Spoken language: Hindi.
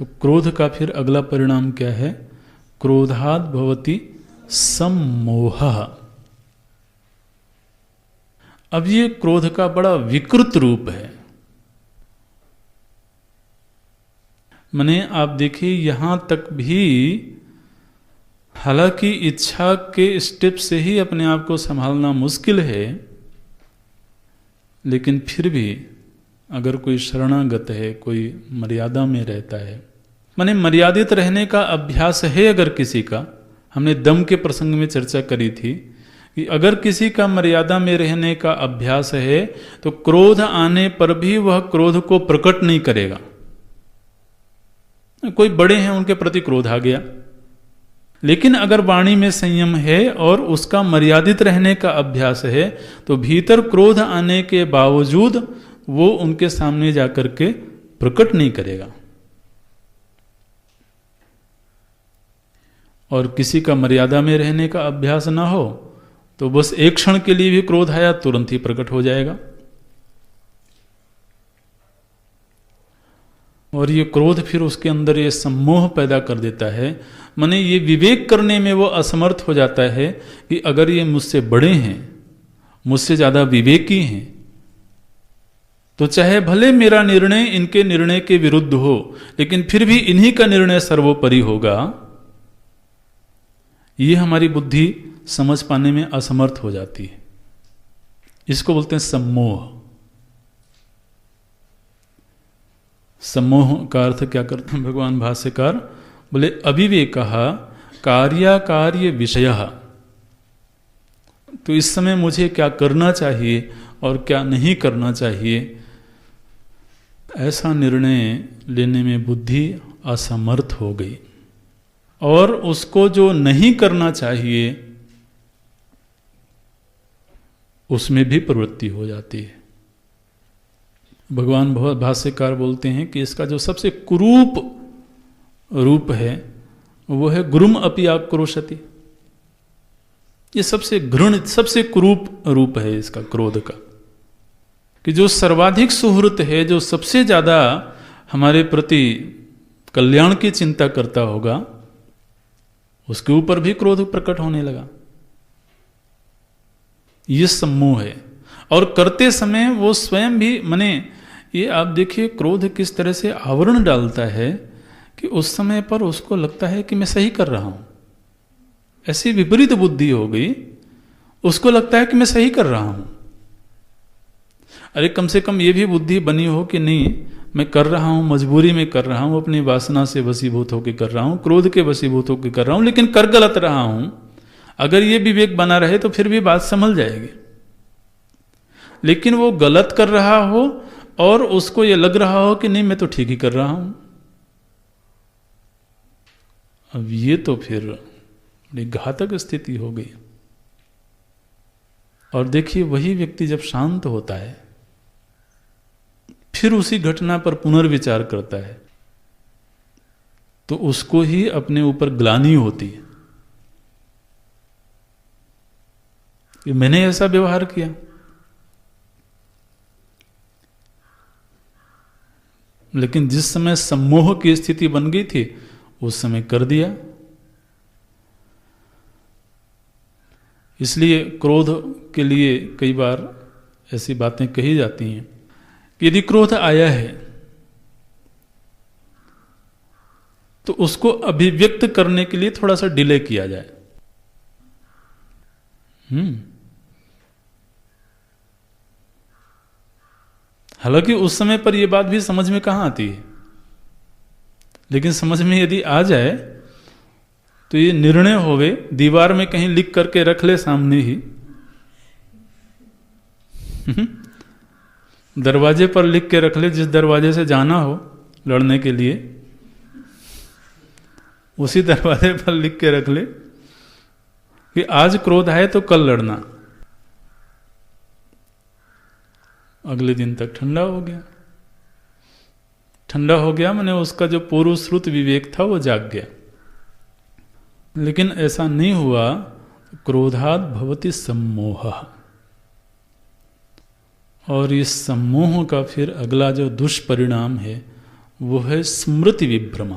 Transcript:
तो क्रोध का फिर अगला परिणाम क्या है? क्रोधाद भवति सम्मोहः। अब ये क्रोध का बड़ा विकृत रूप है। माने आप देखिए, यहां तक भी हालांकि इच्छा के स्टेप से ही अपने आप को संभालना मुश्किल है, लेकिन फिर भी अगर कोई शरणागत है, कोई मर्यादा में रहता है, माने मर्यादित रहने का अभ्यास है अगर किसी का, हमने दम के प्रसंग में चर्चा करी थी कि अगर किसी का मर्यादा में रहने का अभ्यास है तो क्रोध आने पर भी वह क्रोध को प्रकट नहीं करेगा। कोई बड़े हैं, उनके प्रति क्रोध आ गया, लेकिन अगर वाणी में संयम है और उसका मर्यादित रहने का अभ्यास है तो भीतर क्रोध आने के बावजूद वो उनके सामने जाकर के प्रकट नहीं करेगा। और किसी का मर्यादा में रहने का अभ्यास ना हो तो बस एक क्षण के लिए भी क्रोध आया तुरंत ही प्रकट हो जाएगा। और ये क्रोध फिर उसके अंदर ये सम्मोह पैदा कर देता है। माने ये विवेक करने में वो असमर्थ हो जाता है कि अगर ये मुझसे बड़े हैं, मुझसे ज्यादा विवेकी हैं, तो चाहे भले मेरा निर्णय इनके निर्णय के विरुद्ध हो, लेकिन फिर भी इन्हीं का निर्णय सर्वोपरि होगा। ये हमारी बुद्धि समझ पाने में असमर्थ हो जाती है। इसको बोलते हैं सम्मोह। सम्मोह का अर्थ क्या करते हैं भगवान भाष्यकार? बोले अविवेकः कार्याकार्य विषयः। तो इस समय मुझे क्या करना चाहिए और क्या नहीं करना चाहिए, ऐसा निर्णय लेने में बुद्धि असमर्थ हो गई। और उसको जो नहीं करना चाहिए उसमें भी प्रवृत्ति हो जाती है। भगवान भाष्यकार बोलते हैं कि इसका जो सबसे कुरूप रूप है वो है गुरुम अपि आक्रोशति। ये सबसे घृणित, सबसे कुरूप रूप है इसका, क्रोध का, कि जो सर्वाधिक सुहृत है, जो सबसे ज्यादा हमारे प्रति कल्याण की चिंता करता होगा, उसके ऊपर भी क्रोध प्रकट होने लगा। ये सम्मोह है। और करते समय वो स्वयं भी, माने ये आप देखिए क्रोध किस तरह से आवरण डालता है कि उस समय पर उसको लगता है कि मैं सही कर रहा हूं। ऐसी विपरीत बुद्धि हो गई, उसको लगता है कि मैं सही कर रहा हूं। अरे कम से कम ये भी बुद्धि बनी हो कि नहीं, मैं कर रहा हूं, मजबूरी में कर रहा हूं, अपनी वासना से वशीभूत होकर कर रहा हूं, क्रोध के वशीभूत होकर कर रहा हूं, लेकिन कर गलत रहा हूं। अगर ये विवेक बना रहे तो फिर भी बात संभल जाएगी। लेकिन वो गलत कर रहा हो और उसको ये लग रहा हो कि नहीं मैं तो ठीक ही कर रहा हूं। अब ये तो फिर बड़ी घातक स्थिति हो गई। और देखिए वही व्यक्ति जब शांत होता है फिर उसी घटना पर पुनर्विचार करता है तो उसको ही अपने ऊपर ग्लानि होती है कि मैंने ऐसा व्यवहार किया। लेकिन जिस समय सम्मोह की स्थिति बन गई थी उस समय कर दिया। इसलिए क्रोध के लिए कई बार ऐसी बातें कही जाती हैं कि यदि क्रोध आया है तो उसको अभिव्यक्त करने के लिए थोड़ा सा डिले किया जाए। हालांकि उस समय पर यह बात भी समझ में कहां आती है, लेकिन समझ में यदि आ जाए तो ये निर्णय होवे, दीवार में कहीं लिख करके रख ले सामने ही, दरवाजे पर लिख के रख ले, जिस दरवाजे से जाना हो लड़ने के लिए उसी दरवाजे पर लिख के रख ले कि आज क्रोध आए तो कल लड़ना। अगले दिन तक ठंडा हो गया। ठंडा हो गया माने उसका जो पूर्व श्रुत विवेक था वो जाग गया। लेकिन ऐसा नहीं हुआ। क्रोधात् भवति सम्मोहः। और इस सम्मोह का फिर अगला जो दुष्परिणाम है वो है स्मृति विभ्रमा।